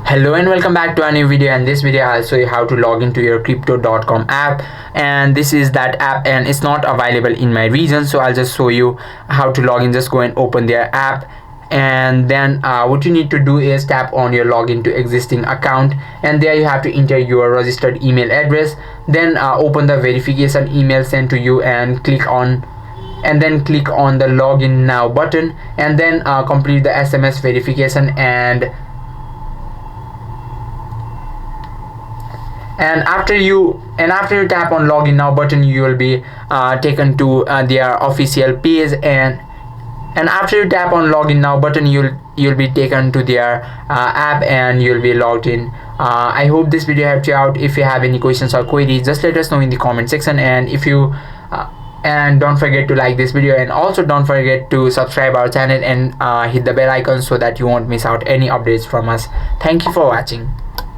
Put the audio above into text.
Hello and welcome back to a new video. And this video I'll show you how to log into your crypto.com app, and this is that app and it's not available in my region, so I'll just show you how to log in. Just go and open their app, and then what you need to do is tap on your login to existing account, and there you have to enter your registered email address. Then open the verification email sent to you and click on the login now button, and then complete the SMS verification, and after you tap on login now button, you will be taken to their official page, and after you tap on login now button, you'll be taken to their app and you'll be logged in. I hope this video helped you out. If you have any questions or queries, just let us know in the comment section, and if you and don't forget to like this video, and also don't forget to subscribe our channel and hit the bell icon so that you won't miss out any updates from us. Thank you for watching.